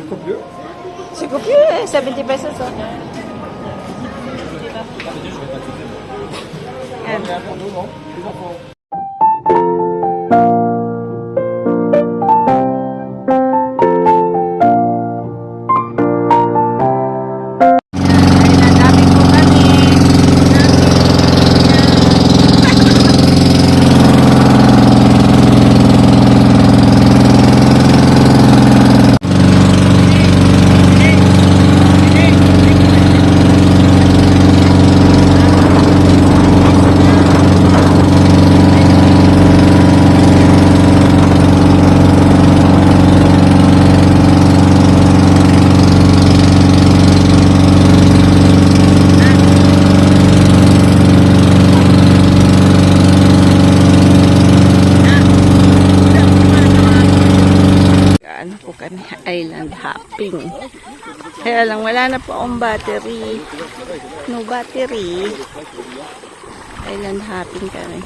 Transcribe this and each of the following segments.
C'est copieux. C'est copieux, 70 pesos. Oh. Yan. Island hopping. Kaya lang wala na po akong battery. No battery. Island hopping kami.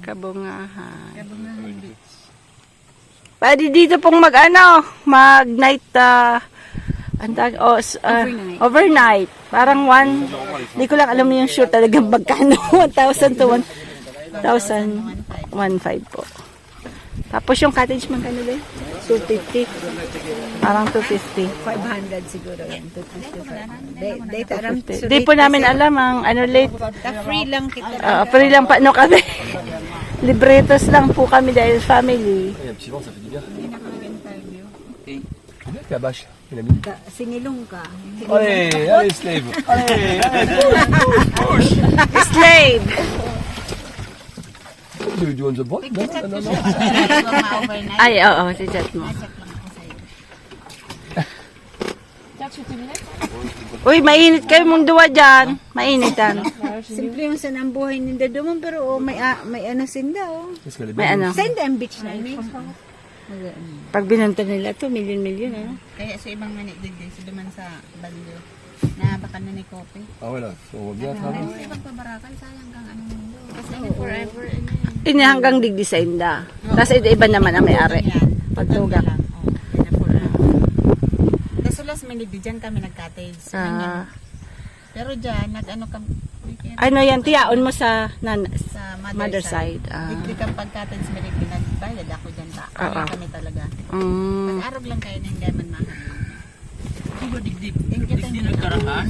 Kabungahan Beach. Pwede dito pong mag-night overnight. Parang hindi ko lang alam yung shoot talagang magkano. 1,000 to 1,105 po. Tapos yung cottage magkano ba? 250. Parang 250. 500 siguro yan. 250. Di po namin alam ang late. Free lang kita. Free lang pa kami. Libretos lang po kami dahil family. Sinilong ka. Allez, slave. Push. Slave. Do you want the boat? No. Ay, oo, si chat mo. Uy, mainit kayo mong duwa dyan. Mainitan. Simple yung sanambuhay ninda doon, pero may sinda. May Sinda ang beach na ini. Pag binanta nila to, milyon-milyon. Kaya sa ibang manit din, sa duman sa bando. Na baka na ni Kope. Wala. So, wag yan. Ay, magpabarakal, sayang kang mundo. Kasi forever. Ini hanggang digdi sa inda. Tapos iba naman ang may-ari. Pagtuga. Last minute dyan kami nag-cottage. Pero dyan, kami. Ano yan, tiyaon mo sa mother side. Hindi kang pag-cottage minute pinagbayad ako dyan. Kaya kami talaga. Pag-arog lang kayo ng gaman mahal.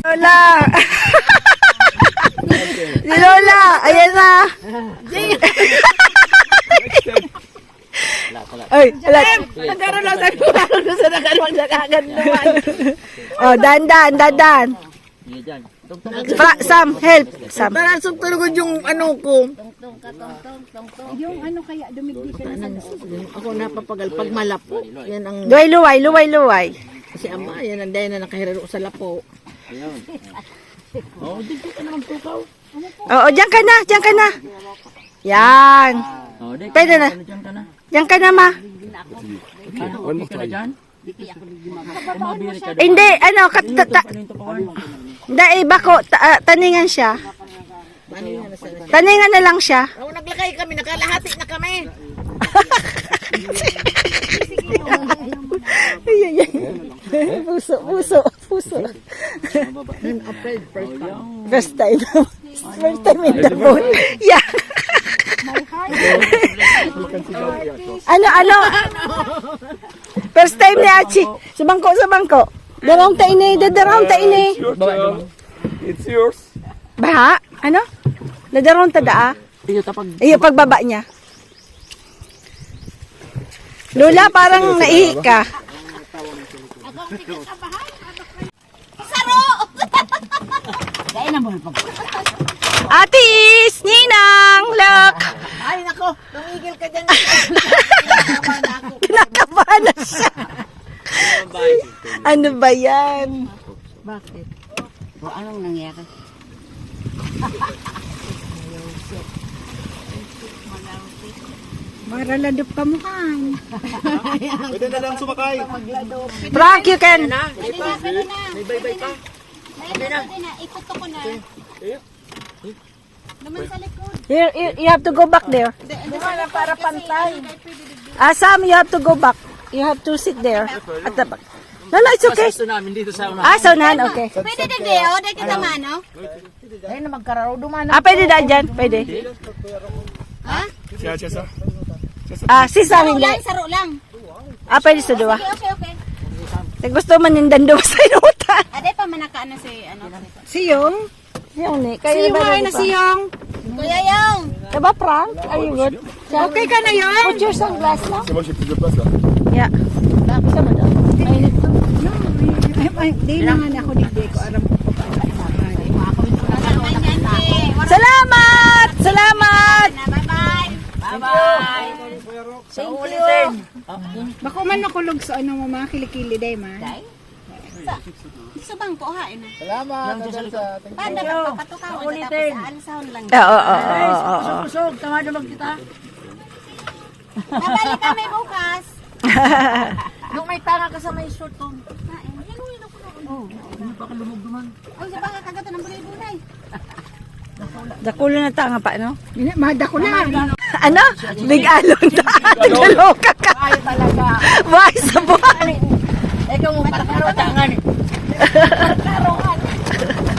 Lola! Si Lola! Ayan na! Ay, alam. Nagkaroon lang tayo sa nagkaroon naman. Oh, dandan. Sam, help. Sam. Para sugtulugod yung ano ko. Yung ano kaya dumigdi ka na sa Ako napapagal pag malapo. Yan ang Luway. si ama, yan ang dahil na nakahiraro sa lapo. Oo, diyan ka na. Yan. Pwede na. Diyan ka na, ma. One more time. Hindi, ano, hindi, bako, taningan siya. Taningan na lang siya. Ako naglakay kami, nakalahati na kami. Puso. First time in the moon. Yeah. Ano? First time ni Achi. Sa bangko. Darong ta ini. It's yours. Baha? Ano? Nadarong ta daa? Iyo pagbaba niya. Lola, parang naihi ka. Atis! Ninang! Look! Ay nako, tumigil ka dyan. Kinakabahan na siya. Ano ba yan? Bakit? O anong nangyari? Maraladop ka mukhaan. Pwede na lang sumakay. Frank, you can. May baybay pa. Ikuto ko na. Naman sa likod. Here, you have to go back there. Para pantay. Sam, you have to go back. You have to sit there at the back. No, it's okay. Gusto namin dito sa So nan, okay. Pwede din deo, dahil kita mano. Ay na magkararo duman. Pwede daan dyan. Pwede. Ha? Si Sam hindi. Saro lang. Pwede sa dua. Okay. Gusto man yung dando sa inutan. Ade pa manaka na si ano. Siyong? Siyong ni. Kayo ba na siyong? Kuya Yung. Diba, Frank? Are you good? Okay ka na yun? Put your sunglass na. C'est moi, j'ai plus de place là. Yeah. Isa mo daw. Di naman ako digdi ko aram ko pa. Salamat! Salamat! Bye-bye. Sa ulitin. Bako man nakulog sa ano mo mga kilikili day man. Sa bangko ha ina. Salamat. Panda ka patukaw ulitin. Alsahon lang. Oo. Kusog, tama naman kita. Babalik kami bukas. Nung may tanga ka sa may short ko. Ay, sa baka kagato ng bulay-bulay. Dakulo na tanga pa, no? Madako na. Ano? Big alon na. Nagaloka ka. Ay talaga. Buhay sa buhay. Ikaw mo patatangan.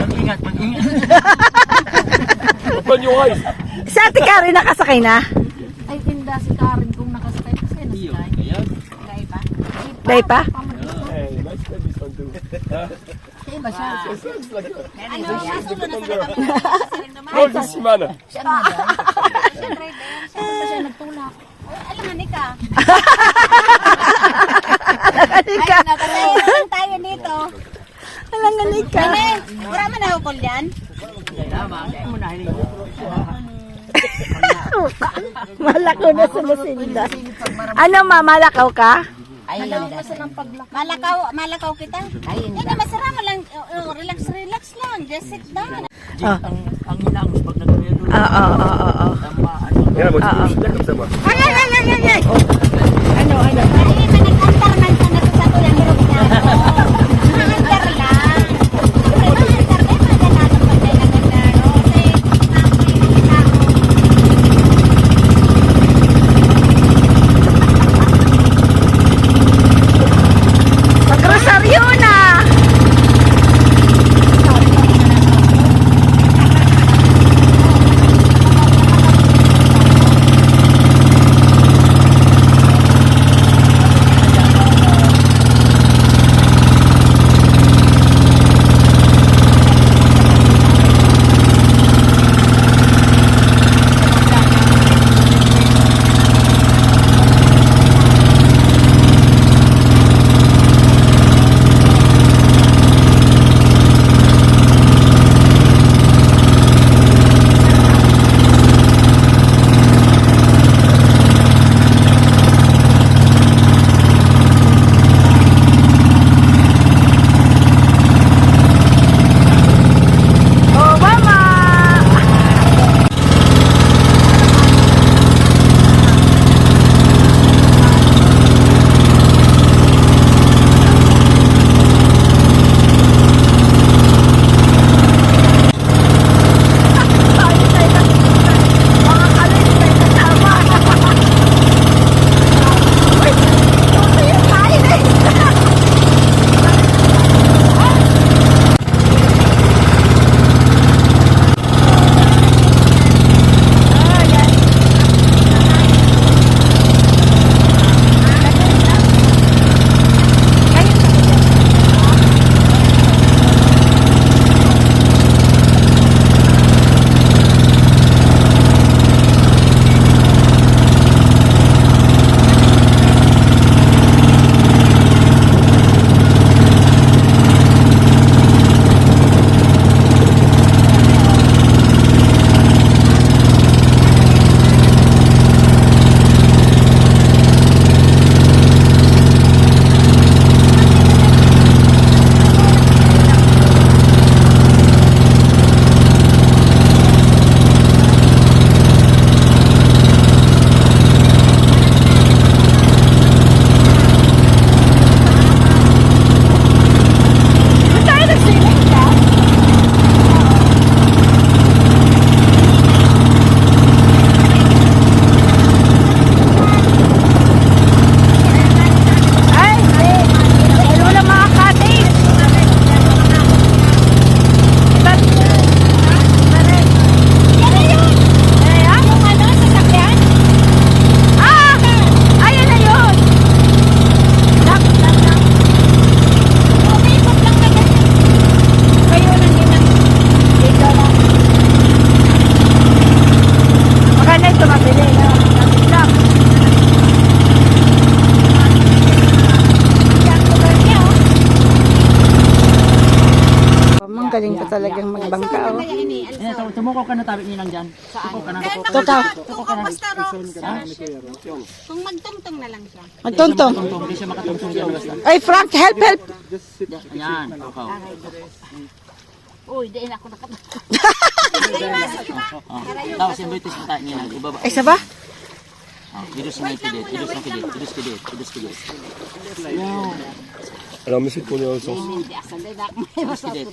Mag-ingat. Open your eyes. Si Ate Karen nakasakay na? Ay tinda si Karen kung nakasakay kasi nasakay. Gay pa. Day pa? Hey, nice to this one too. Kaya ba siya? It sounds like a Ano, asulo na sa kami. Siling naman. Roll this semana. Siya na dahil. Siya driver. Siya pa siya nagtulak. Alam ni ka. Halika. Nakatayo tayo dito. Halika. Ane, wala man ako kol yan. Malakaw na sa Lucinda. Ano, malakaw ka? Malakaw kita. Hindi, masara mo lang. Relax lang. Just sit down. Ang hinangos pag nagkaya doon. Oo. Yeah, moi, tu peux chuter comme ça, moi. Ay! Ay, manag-antar man sa nasasato yung hirap na. Manag-antar lang. Manag-antar lang. Maganado pa tayo na gandaro. Magrosaryo na! magaling pa talagang magbangka. Oh. Kaya ini, Eh, tumuko ka na tabi nilang dyan. Tuko ka na. Tukaw. basta Rox. Kung magtungtong na lang siya. Magtuntong. Hindi siya makatungtong dyan. Ay, Frank, help, help. Ayan, tukaw. Uy, diin ako nakatungtong. Tapos yung British na tayo nilang. Ibaba. Ay, isa ba? Idus na ikidit. Idus na kidit. Idus kidit. Idus kidit. Alors, monsieur, pour les ressources. Idus kidit.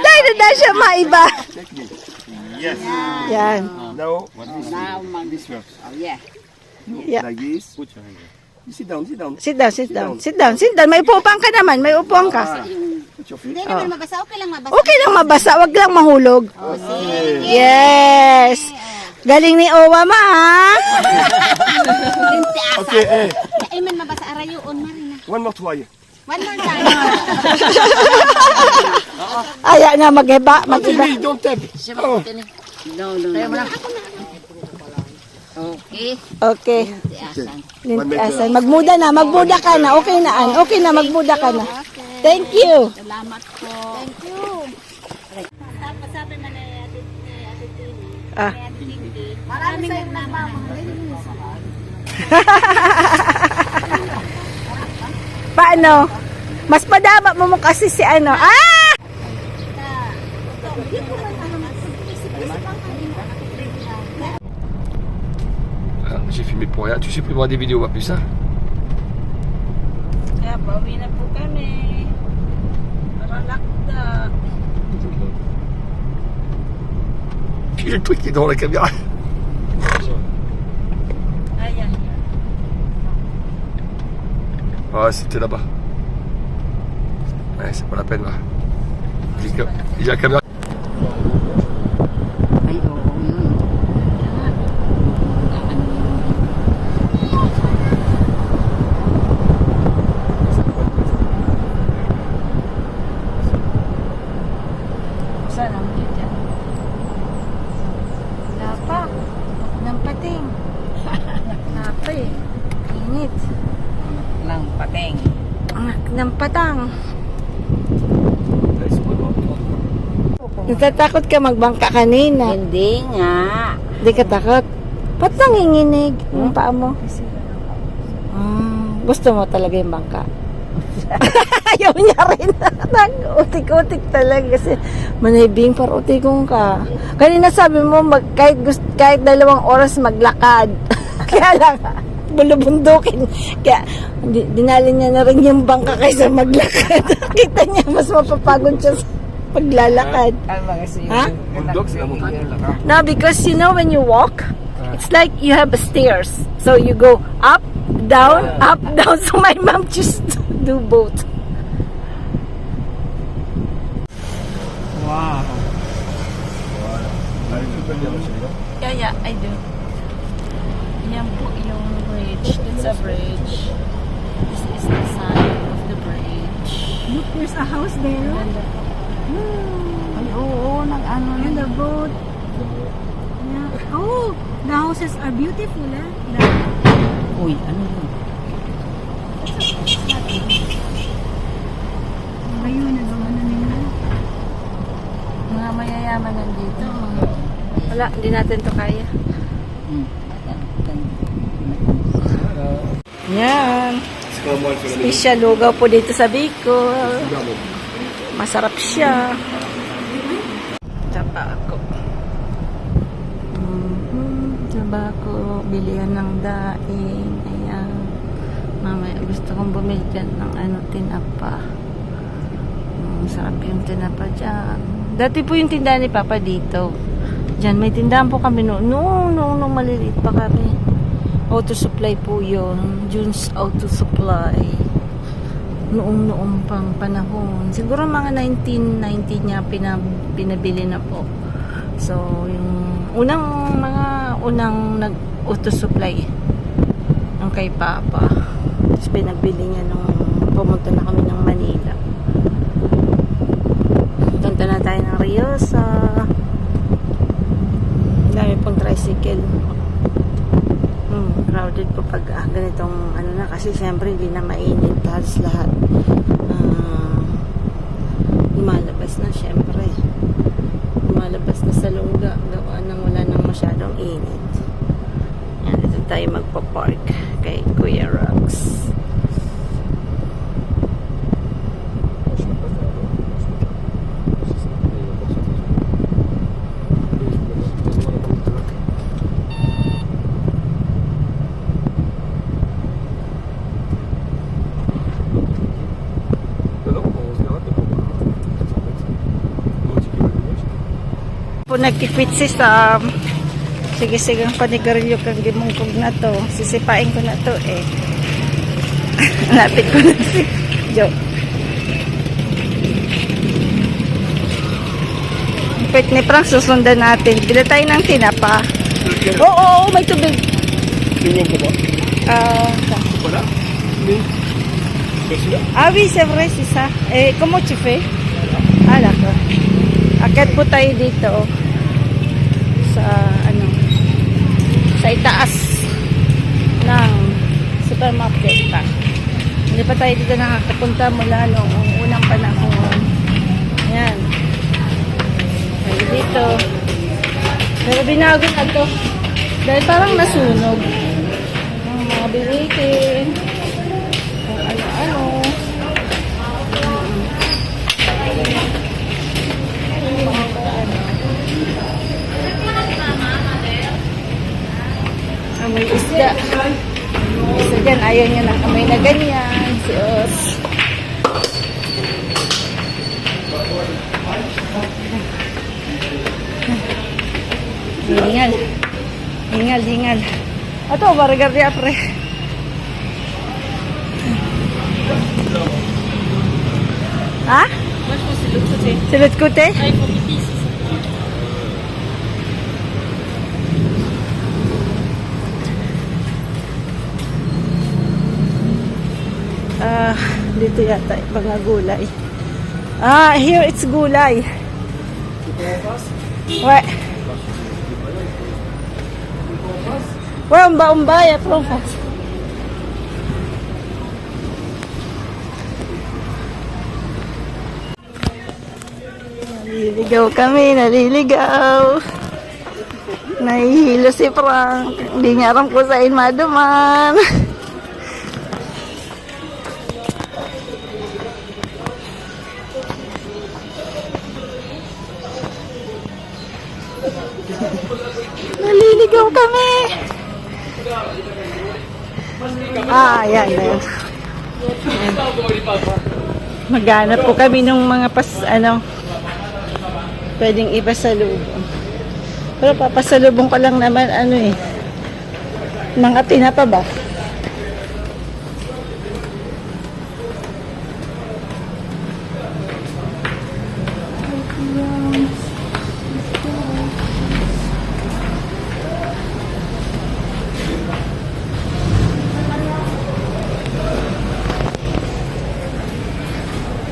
Dahil na siya maiba. Yes. Yan. Now, this works. Yeah. Like this. You sit down, sit down. Sit down, sit down. Sit down, sit down. May upuan ka naman. May upuan ka. Put your feet. Hindi naman mabasa, okay lang mabasa. Okay lang mabasa. Wag lang mahulog. Yes. Galing ni Owa, ma. Okay, hey. Ay man mabasa arayoon Marina. One more try. One more time. Aya na mag-iba. Mag-iba. Continue, don't tap. Oh. Okay. Lintiasan. Magmuda na. Magmuda ka na. Okay na, An. Okay na. Magmuda ka na. Thank you. Salamat po. Thank you. Tapos sabi man ni Ate Tini, Ah. Ate Tini, maraming nagmamahal. Paano? Mas madama mo kasi si ano. Ah! J'ai filmé pour rien. Tu supprimeras des vidéos, pas plus ça. Kaya pauwi na po kami. Paralakda. Puis le truc qui est dans la caméra. Ayan. Ah, c'était là-bas. Ouais, c'est pas la peine là. Il y a la caméra. Saan ang dito? Wala pa. Ng pating. Napa eh. Init. Lang pateng. Ng patang. Natatakot ka magbangka kanina. Hindi nga. Hindi ka takot? Ba't nanginginig yung paa mo? Gusto mo talaga yung bangka? Ayaw niya rin. Nag-utik-utik talaga kasi manibing parutikong ka. Kanina sabi mo kahit 2 oras maglakad. Kaya lang bulubundukin. Kaya dinali niya na rin yung bangka kaysa maglakad. Kita niya mas mapapagod siya sa paglalakad. Ha? Bulldog, c'est la montagne. No, because you know when you walk, it's like you have stairs. So you go up, down, up, down. So my mom just do both. Wow. Yeah, I do. Yan po yung bridge. It's a bridge. This is the sign of the bridge. Look, there's a house there. Ay, oo, nag-ano na. And the boat. Yeah. Oh, the houses are beautiful, eh? Uy, ano yun? Ayun, nagawa na nila. Mga mayayaman nandito. Wala, hindi natin to kaya. Yan. Special lugaw po dito sa Bicol. Masarap siya. Tabako. Tabako. Bilihan ng daing. Ayan. Mamaya gusto kong bumili dyan ng tinapa. Masarap yung tinapa dyan. Dati po yung tindahan ni Papa dito. Diyan, may tindahan po kami noon. Noong maliliit pa kami. Auto supply po yun. June's Auto Supply. Noong pang panahon. Siguro mga 1990 niya pinabili na po. So, yung unang nag-auto supply ng kay Papa. Tapos pinagbili niya nung pumunta na kami ng Manila. Punta na tayo ng Riosa. Dami pong tricycle. Crowded po pag ganitong na kasi syempre hindi na mainit halos lahat. ang init. Yan, dito tayo magpa-park kay Kuya Rox. Po nagkikwit si Sam. Sige ang panigarilyo kang gimungkog na to. Sisipain ko na to eh. Lapit ko na si Joe. Pwede ni Frank, susundan natin. Bila tayo ng tinapa. Oo, may tubig. Tingnan ko ba? Wala? Ah oui, c'est vrai, c'est ça. Eh, comment tu fais? Ah, d'accord. Akit po tayo dito sa sa itaas ng supermarket pa. Hindi pa tayo dito nakakapunta mula noong unang panahon. Ayan. Tayo dito. Pero binago na to. Dahil parang nasunog. Ang mga bilitin. Kung ano-ano. Amoy isda. Isa dyan, ayaw niya ng amoy na ganyan. Si Os. Hingal. Ato, burger di apre. Ha? Silut kute? Dito yata mga gulay. Here it's gulay. What? Where umba ya profas? Naliligaw. Nahihilo si Frank. Hindi niya alam kung saan maduman. Naliligaw kami. Ayan. Maghanap po kami ng mga pwedeng ipasalubong. Pero papasalubong ko lang naman mga tinapa ba?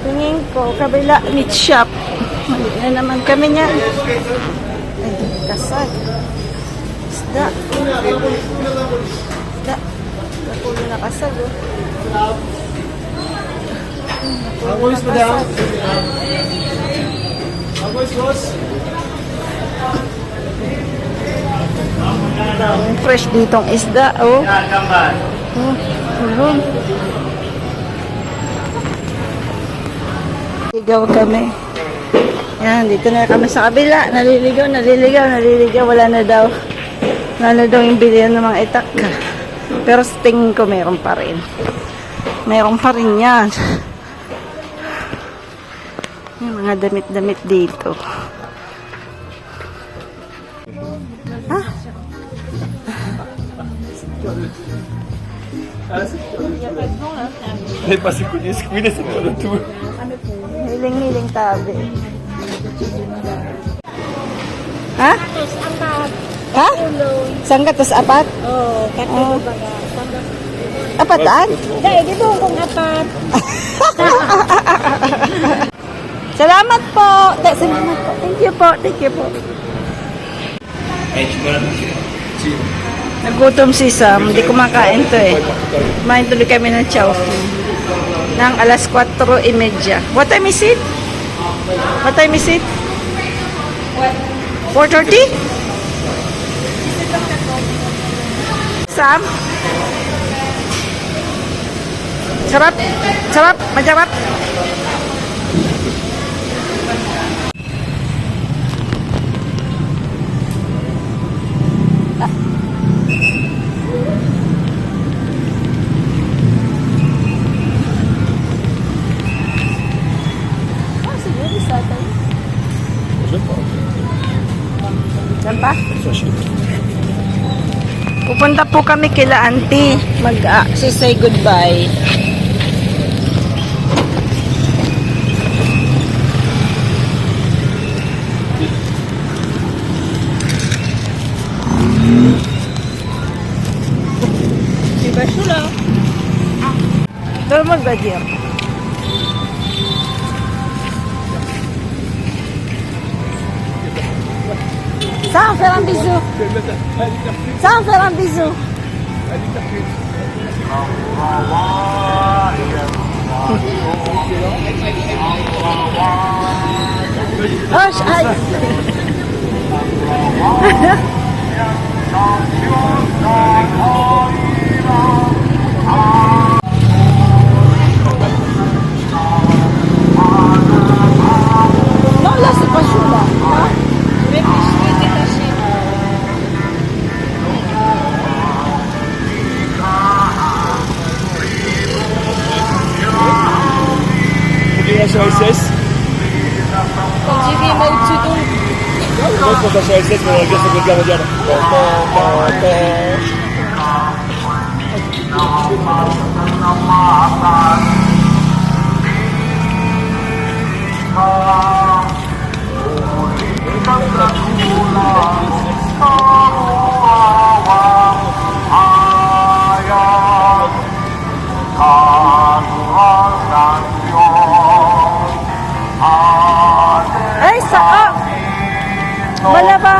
Tingin ko, kabila meat shop. Mali na naman kami niya. Ay, kasag. Isda. Nakulo na kasag. Agoy, madam. Agoy, boss. Fresh ditong isda, oh. Ligaw kami. Yan, dito na kami sa kabila. Naliligaw. Wala na daw yung bilihan ng mga itak. Pero sa tingin ko, meron pa rin. Meron pa rin yan. Yung mga damit-damit dito. Ha? Ay, pasi ko niya. Squid sa mga tour. Hiling-hiling tabi. Ha? Tapos, apat. Ha? Sanggatos apat? Oo, katulo baga. Apatan? Dahil, di ba kung apat? Salamat po. Salamat po. Thank you po. Nagutom si Sam. Hindi kumakain to eh. Kumain tuloy kami ng chowking. Nang alas 4:30. What time is it? 4:30? Sam? Sarap? Sarap? Masarap? Siguro sa atin. Yan pa? Pupunta po kami kila auntie. Say goodbye. Diba sila? Pero mag-gadget. Ça, faire un bisou. Ça, faire un bisou. Oh, aïe. Non, là, c'est pas chaud, là. Sur SS. On dirait Mao Tse-tung. Moi, je pense à sur SS, mais on regarde sur le Guerre mondiale. Ay, saka. Wala ba?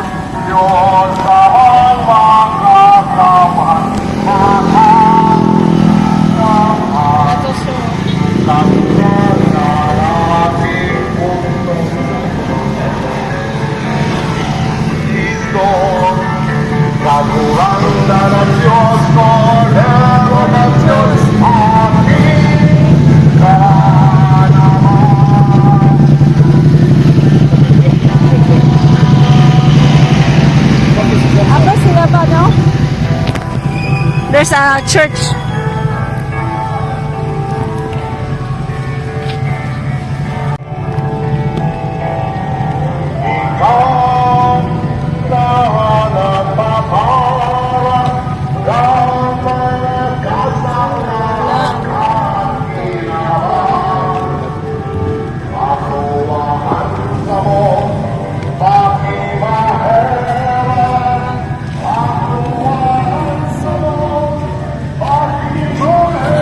Aba sila ba, no? There's a church.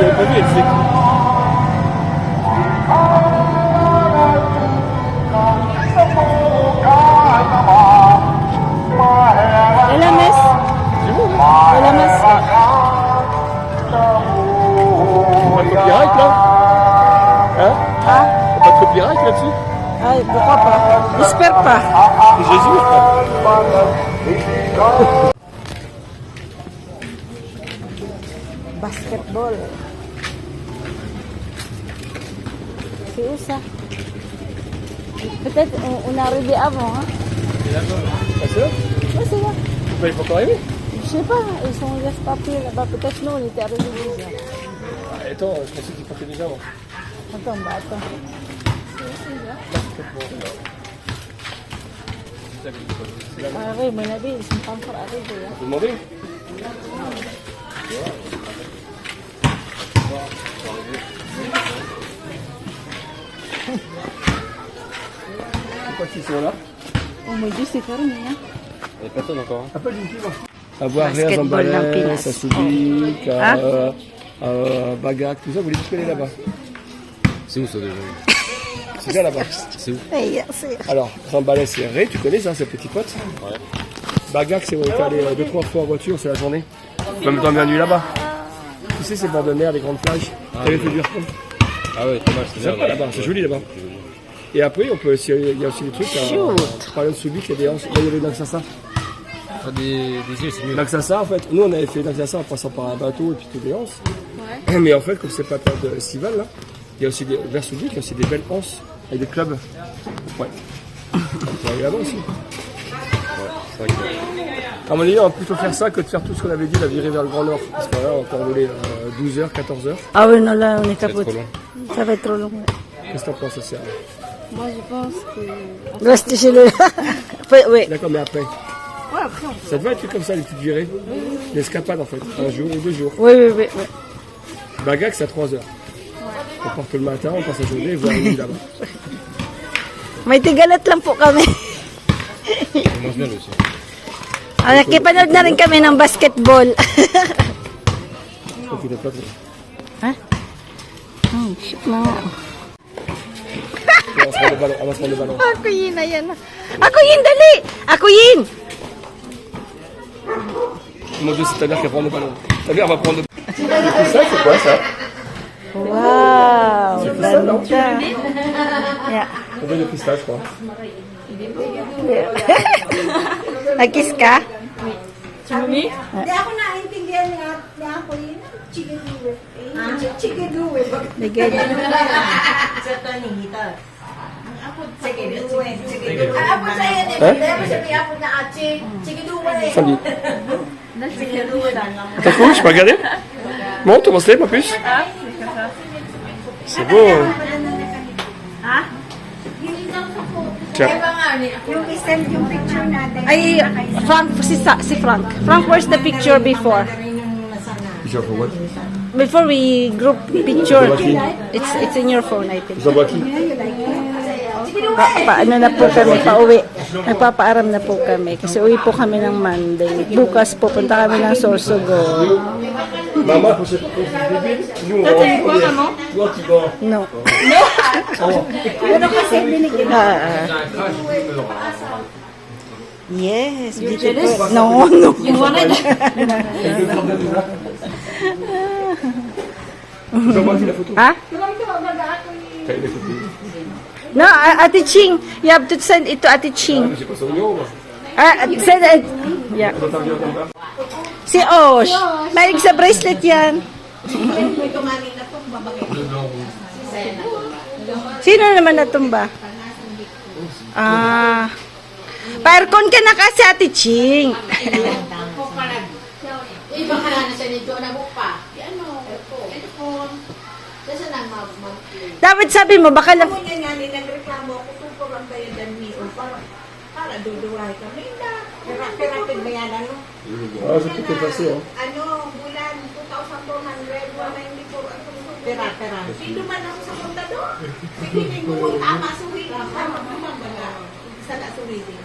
J'avais pas vu, elle faisait quoi? Et la messe? Et la messe? Pas de copyright là? Hein? Ah, Y'a pas de copyright là-dessus? ay, pourquoi pas? J'espère pas. C'est Jésus, Basketball. C'est où ça? Peut-être on est arrivé avant, hein? Ah, c'est là? Oui, c'est là. Bah, il faut encore arriver. Je sais pas, ils sont laisse papier là-bas. Peut-être nous, on était arrivés déjà. Ah, attends, je pensais qu'il partait déjà moi. Attends, bah attends. Ah oui, mon avis, ils sont pas encore arrivés. Hein. Vous demandez? Pourquoi ils sont là? On me dit c'est fermé, hein? Il n'y a personne encore. À voir Réa Basketball Zambalès, Lampinas. à Soubik, Hein? à Bagac, tout ça, vous les tous aller là-bas. C'est où ça déjà? C'est bien là-bas. C'est où? Hey, c'est... Alors, Zambalès et Ré, tu connais ça, ces petits potes? Ouais. Bagac, c'est où on est allé 2-3 fois en voiture, c'est la journée. Même temps bien nuit là-bas. Tu sais, ces bords de mer, les grandes plages. T'avais fait du harpon. Ah ouais, Thomas, C'est sympa là-bas, c'est joli là-bas. Et après, on peut aussi, il y a aussi des trucs. Par exemple, Soubik, il y a des hanches. Là, il y avait dans ça. sur des îles, c'est mieux. Naxassa, en fait, nous on avait fait Naxassa en passant par un bateau et puis toutes les anses. Mais en fait, comme c'est pas période estivale, là, il y a aussi des, vers Soudic, il y a aussi des belles anses avec des clubs. Ouais. On peut aller là-bas aussi. C'est vrai que... À mon avis, on va plutôt faire ça que de faire tout ce qu'on avait dit, la virer vers le Grand Nord. Parce que là, on peut rouler 12h, 14h. Ah oui, non, là, on est c'est capot. trop long. Ça va être trop long. Ouais. Qu'est-ce que t'en penses, Océane? Moi, je pense que... Restez chez le... oui. D'accord, mais après. Ça devait être comme ça, les petites virées. L'escapade, en fait. Un jour ou 2 jours. Oui, oui, oui. oui. Bagac, c'est à 3h. On part le matin, on passe la journée et voir la nuit là-bas. May tigalat lang po kami. On mange bien le aussi. Nakipanood na rin kami ng basketball. Donc, il est pas trop. Oh, shit na. On va se prendre le ballon. On va se prendre le ballon. Ako yun na yan. Ako yun, dali! Ako yun! Mon Dieu, c'est ta mère qui va prendre le ballon. Ta mère va prendre le ballon. Ça, c'est quoi ça? Wow! Ganda. Yeah. On veut le cristal, je crois. Nag-kiss ka? Hindi ako naintindihan nga ako yun. Chikiduwe. Chikiduwe. Nagay. Apo sa yan eh. Kaya mo sabi apo na achi. Chikiduwe. Samedi. T'as cool, je peux regarder? Monte, on va se lever, ma puce. C'est beau. Tiens. Yung isend yung picture natin. Ay, Frank, si Frank. Frank, where's the picture before? Picture for what? Before we group picture. It's in your phone, I think. J'envoie qui? Paano na po kami, pauwi. Nagpapaaram na po kami. Kasi uwi po kami ng Monday. Bukas pupunta kami ng Sorsogon. Maman, pour cette débile, nous, on va. Toi, tu vas. No. Pero kasi binigyan. Yes, beautiful. No, no. J'envoie qui la photo? Ha? T'as les photos? No, Ate Ching. You have to send it to Ate Ching. J'ai pas son numéro, moi. Send it. Yeah. Attends, viens, attends. Si Osh. Mahilig sa bracelet yan. Sino naman natumba? Pa-aircon ka na kasi, Ate Ching. Iba ka na siya nito na buka. Ano? Ito po. Kasi nang Dapat sabi mo, baka lang... Kung yan nga, nagreklamo ako kung kurang tayo dyan mismo para duduwahay kami na. Rapid bayaran no? Ah, j'ai tout effacé, hein. Ano, bulan 2,200, wala hindi po ang sumunod. Pera. Dito man ako sa kontador. Hindi ko kung tama suwi. Tama baga. Isa na suwi din.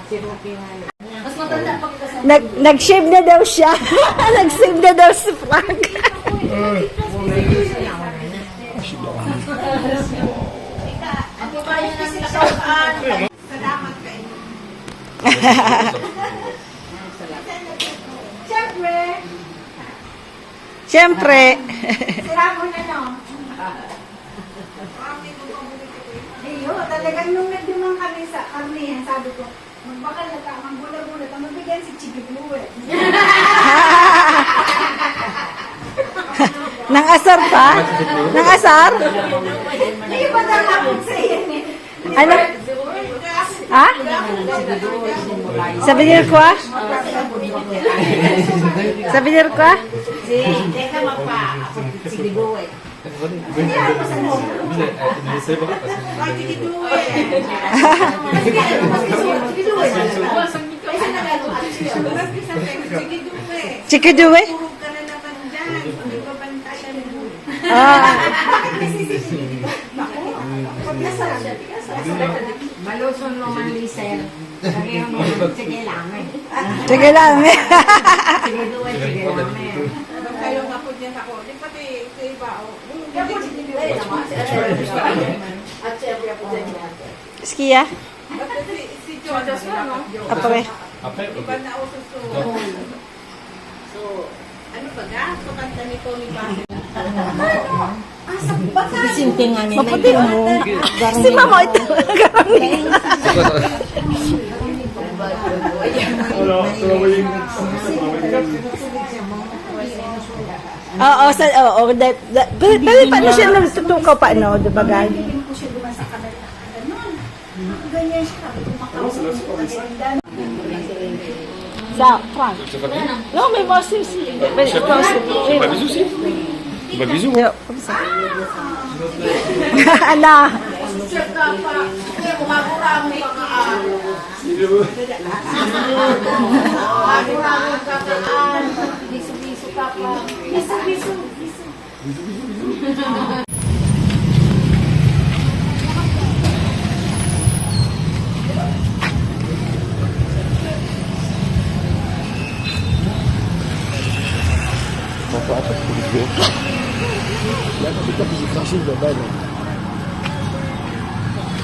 Si Rocky nga. Mas matanda pag kasama. Nag-shave na daw siya. Nag-shave na daw si Frank. Ako kaya na sila sa salamat kayo. Siyempre. Sira mo na no? Iyo, talagang nung nagdumang kami sa karnihan, sabi ko, magbakal na ka, manggula-gula ka, mabigyan si Chiki Blue eh. Nang asar pa? Nang asar? Hindi ba nalapot sa iyan eh? Ano? Ha? Sabi niyo ko ah? Sabi niyo ko ah? Teka magpa, Chiki Blue eh. Hindi ako sa mo. Ay, Chiki Blue eh. Chiki Blue eh. Kaya nagagawa Chiki Blue eh. Chiki duwe? Tulog ka na naman dyan. Hindi ka bantayan mo. Bakit nasisisi? Ako. Pag nasarap siya, maluson mo man, Lisel. Lagyan mo man, sige lang eh. Sige lang. Sige duwe, sige lang eh. Kayo nga po dyan ako. Di pati sa iba. Hindi sige duwe naman. At siyempre ako dyan yan. Skia? Si Jodas mo, no? Apre. Iba na uso So, ano ba ga? So, kanta ni Tony Bassett. Maputi mo. Si mama ito. Oo, pero paano siya nagtutukaw pa, no? Diba, guys? Hindi ko siya duman sa kanal na ganun. Ganyan siya. Kumakausap. Sa Frank. No, may bosses. May bosses. Pas bisous aussi. Pas bisous. Yo, comme ça. Ala. Là, quand c'est toi qui j'ai craché de balle.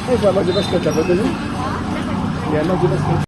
Eh, il faut un match de basket, t'as pas vu? Il y a un match de basket.